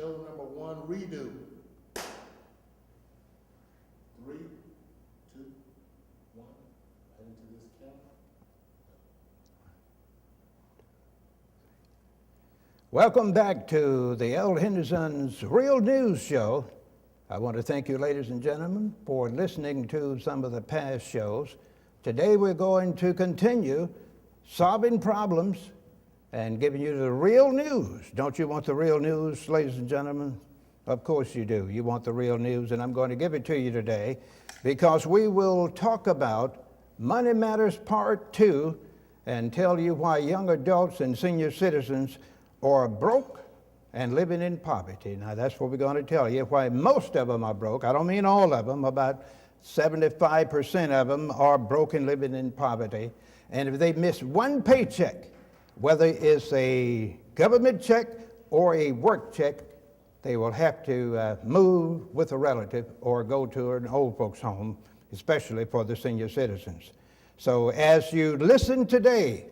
show number 1, redo. 3, 2, 1, right into this camera. Welcome back to the L. Henderson's Real News Show. I want to thank you, ladies and gentlemen, for listening to some of the past shows. Today we're going to continue solving problems and giving you the real news. Don't you want the real news, ladies and gentlemen? Of course you do. You want the real news, and I'm going to give it to you today because we will talk about Money Matters Part 2 and tell you why young adults and senior citizens are broke and living in poverty. Now, that's what we're going to tell you, why most of them are broke. I don't mean all of them. About 75% of them are broke and living in poverty. And if they miss one paycheck, whether it's a government check or a work check, they will have to move with a relative or go to an old folks' home, especially for the senior citizens. So as you listen today,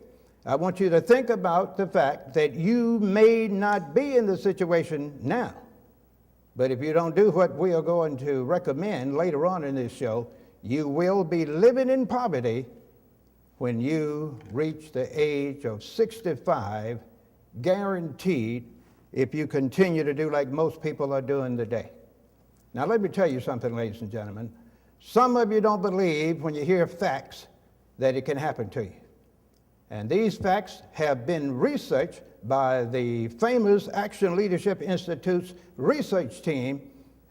I want you to think about the fact that you may not be in the situation now, but if you don't do what we are going to recommend later on in this show, you will be living in poverty when you reach the age of 65, guaranteed, if you continue to do like most people are doing today. Now let me tell you something, ladies and gentlemen. Some of you don't believe when you hear facts that it can happen to you. And these facts have been researched by the famous Action Leadership Institute's research team,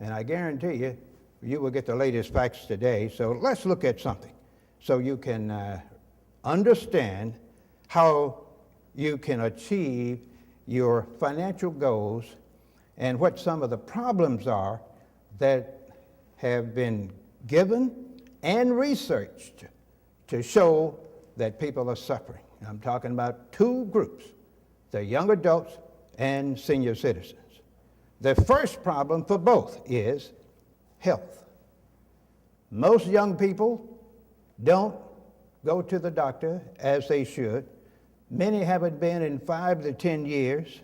and I guarantee you, you will get the latest facts today. So let's look at something so you can understand how you can achieve your financial goals and what some of the problems are that have been given and researched to show that people are suffering. I'm talking about two groups, the young adults and senior citizens. The first problem for both is health. Most young people don't go to the doctor as they should. Many haven't been in 5 to 10 years.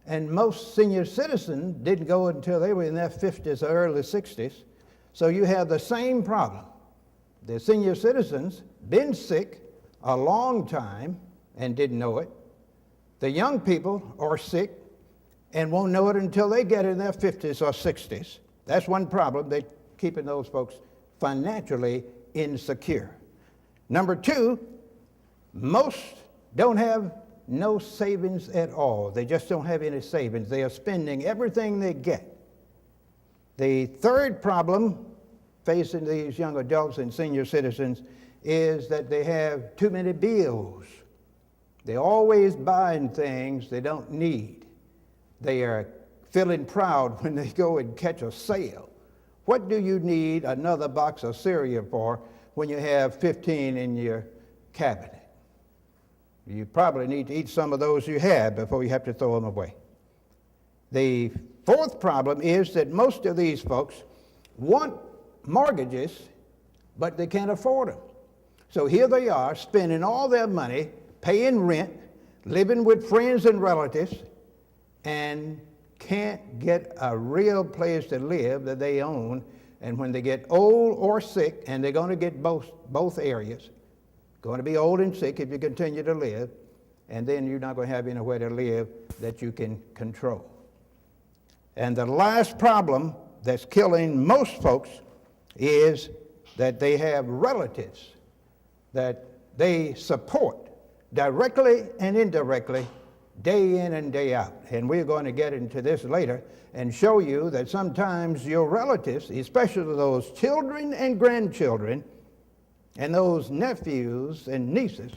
And most senior citizens didn't go until they were in their 50s or early 60s. So you have the same problem. The senior citizens been sick a long time and didn't know it. The young people are sick and won't know it until they get in their 50s or 60s. That's one problem, they're keeping those folks financially insecure. Number two, most don't have no savings at all. They just don't have any savings. They are spending everything they get. The third problem facing these young adults and senior citizens is that they have too many bills. They're always buying things they don't need. They are feeling proud when they go and catch a sale. What do you need another box of cereal for when you have 15 in your cabinet? You probably need to eat some of those you have before you have to throw them away. The fourth problem is that most of these folks want mortgages, but they can't afford them. So here they are spending all their money, paying rent, living with friends and relatives, and can't get a real place to live that they own. And when they get old or sick, and they're going to get both areas, going to be old and sick if you continue to live, and then you're not going to have anywhere to live that you can control. And the last problem that's killing most folks is that they have relatives that they support directly and indirectly day in and day out. And we're going to get into this later and show you that sometimes your relatives, especially those children and grandchildren and those nephews and nieces,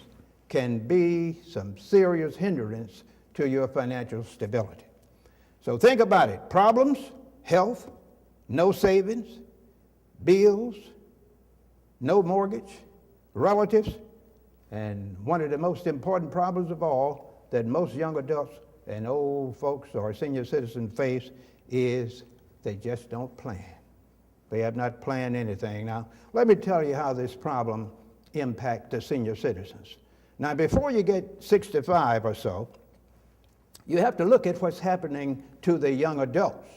can be some serious hindrance to your financial stability. So think about it. Problems, health, no savings, bills, no mortgage, relatives, and one of the most important problems of all that most young adults and old folks or senior citizens face is they just don't plan. They have not planned anything. Now, let me tell you how this problem impacts the senior citizens. Now, before you get 65 or so, you have to look at what's happening to the young adults.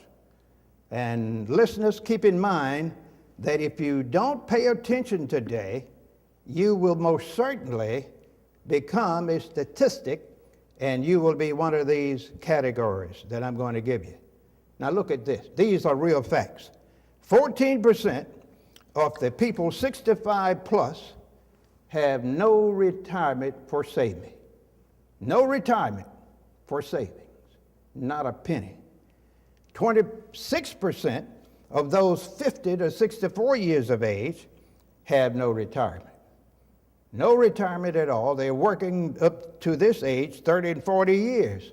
And listeners, keep in mind that if you don't pay attention today, you will most certainly become a statistic, and you will be one of these categories that I'm going to give you. Now look at this. These are real facts. 14% of the people 65 plus have no retirement for saving. No retirement for savings. Not a penny. 26% of those 50 to 64 years of age have no retirement. No retirement at all. They're working up to this age, 30 and 40 years.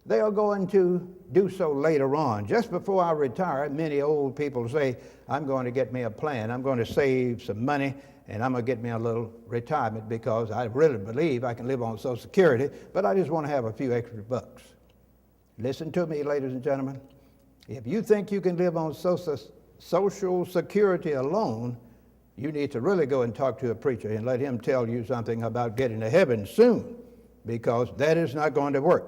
They are going to do so later on. Just before I retire, many old people say, I'm going to get me a plan. I'm going to save some money, and I'm going to get me a little retirement because I really believe I can live on Social Security, but I just want to have a few extra bucks. Listen to me, ladies and gentlemen. If you think you can live on Social Security alone, you need to really go and talk to a preacher and let him tell you something about getting to heaven soon, because that is not going to work.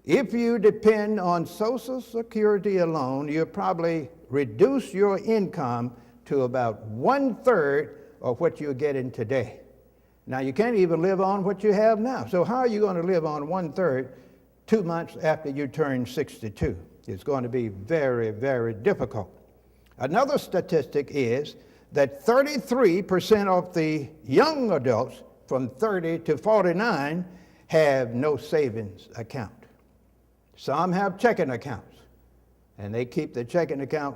If you depend on Social Security alone, you'll probably reduce your income to about 1/3 of what you're getting today. Now, you can't even live on what you have now. So how are you going to live on 1/3 2 months after you turn 62? It's going to be very, very difficult. Another statistic is that 33% of the young adults from 30 to 49 have no savings account. Some have checking accounts, and they keep the checking account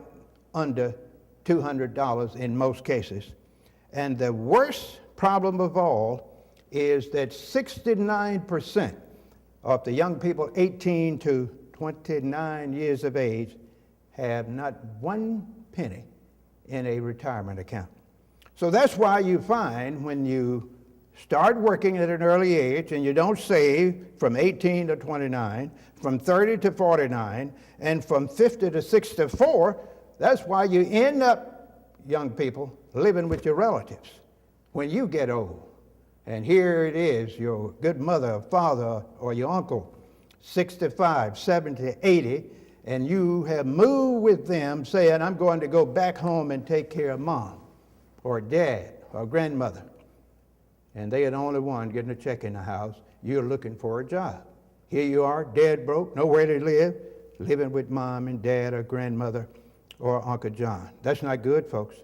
under $200 in most cases. And the worst problem of all is that 69% of the young people 18 to 29 years of age have not one penny in a retirement account. So that's why you find when you start working at an early age and you don't save from 18 to 29, from 30 to 49, and from 50 to 64, that's why you end up, young people, living with your relatives when you get old. And here it is, your good mother, father, or your uncle, 65, 70, 80, and you have moved with them saying, I'm going to go back home and take care of mom or dad or grandmother. And they are the only one getting a check in the house. You're looking for a job. Here you are, dead broke, nowhere to live, living with mom and dad or grandmother or Uncle John. That's not good, folks.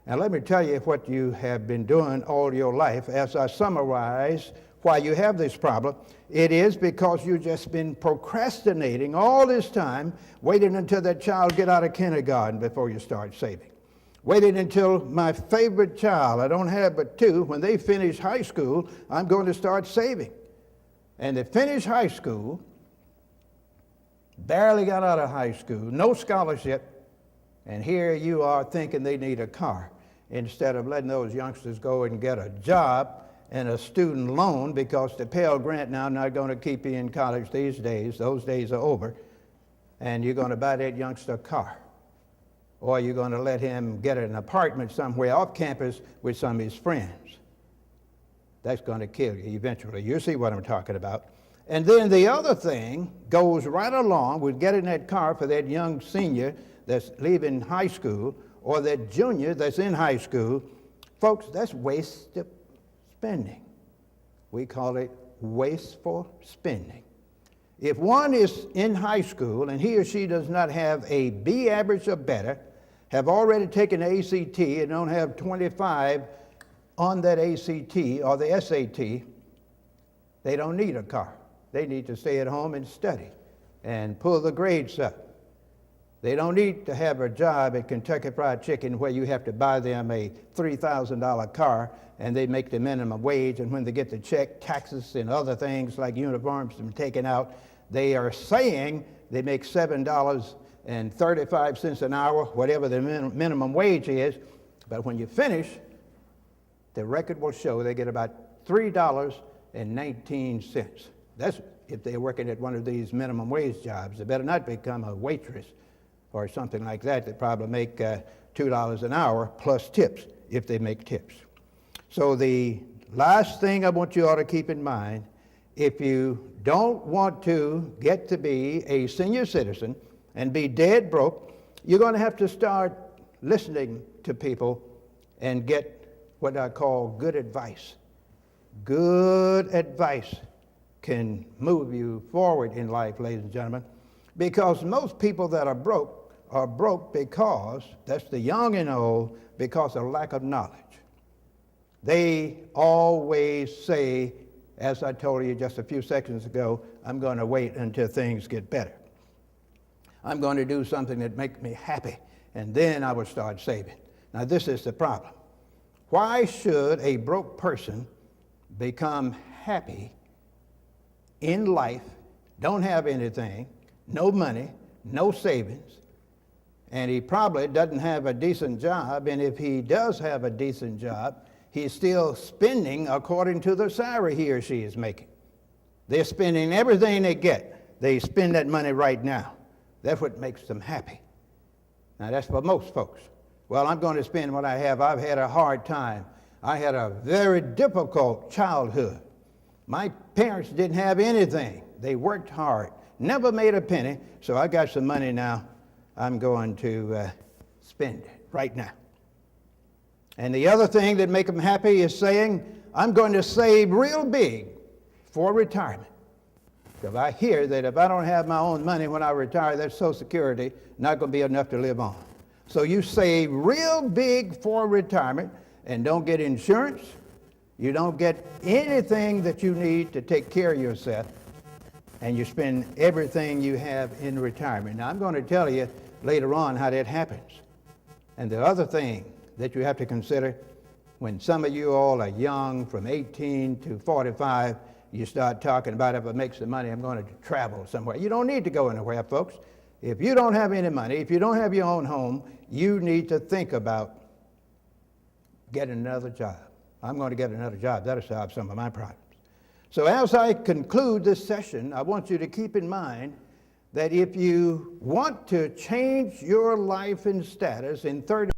And let me tell you what you have been doing all your life. As I summarize why you have this problem, it is because you've just been procrastinating all this time, waiting until that child get out of kindergarten before you start saving. Waiting until my favorite child, I don't have but two, when they finish high school, I'm going to start saving. And they finish high school, barely got out of high school, no scholarship, and here you are thinking they need a car, instead of letting those youngsters go and get a job and a student loan, because the Pell Grant now not going to keep you in college these days. Those days are over. And you're going to buy that youngster a car. Or you're going to let him get an apartment somewhere off campus with some of his friends. That's going to kill you eventually. You see what I'm talking about. And then the other thing goes right along with getting that car for that young senior that's leaving high school, or that junior that's in high school. Folks, that's wasted spending. We call it wasteful spending. If one is in high school and he or she does not have a B average or better, have already taken the ACT and don't have 25 on that ACT or the SAT, they don't need a car. They need to stay at home and study and pull the grades up. They don't need to have a job at Kentucky Fried Chicken where you have to buy them a $3,000 car and they make the minimum wage, and when they get the check, taxes and other things like uniforms are taken out, they are saying they make $7.35 an hour, whatever the minimum wage is, but when you finish, the record will show they get about $3.19. That's if they're working at one of these minimum wage jobs. They better not become a waitress or something like that. They probably make $2 an hour plus tips, if they make tips. So the last thing I want you all to keep in mind if you don't want to get to be a senior citizen and be dead broke, you're going to have to start listening to people and get what I call good advice. Good advice can move you forward in life, ladies and gentlemen, because most people that are broke because, that's the young and old, because of lack of knowledge. They always say, as I told you just a few seconds ago, I'm going to wait until things get better. I'm going to do something that makes me happy, and then I will start saving. Now, this is the problem. Why should a broke person become happy in life, don't have anything, no money, no savings, and he probably doesn't have a decent job, and if he does have a decent job, he's still spending according to the salary he or she is making. They're spending everything they get. They spend that money right now. That's what makes them happy. Now, that's for most folks. Well, I'm going to spend what I have. I've had a hard time. I had a very difficult childhood. My parents didn't have anything. They worked hard, never made a penny, so I got some money now. I'm going to spend it right now. And the other thing that makes them happy is saying, I'm going to save real big for retirement. Because I hear that if I don't have my own money when I retire, that Social Security not going to be enough to live on. So you save real big for retirement and don't get insurance. You don't get anything that you need to take care of yourself. And you spend everything you have in retirement. Now, I'm going to tell you later on how that happens. And the other thing that you have to consider, when some of you all are young, from 18 to 45, you start talking about, if I make some money, I'm going to travel somewhere. You don't need to go anywhere, folks. If you don't have any money, if you don't have your own home, you need to think about getting another job. I'm going to get another job. That'll solve some of my problems. So as I conclude this session, I want you to keep in mind that if you want to change your life and status in 30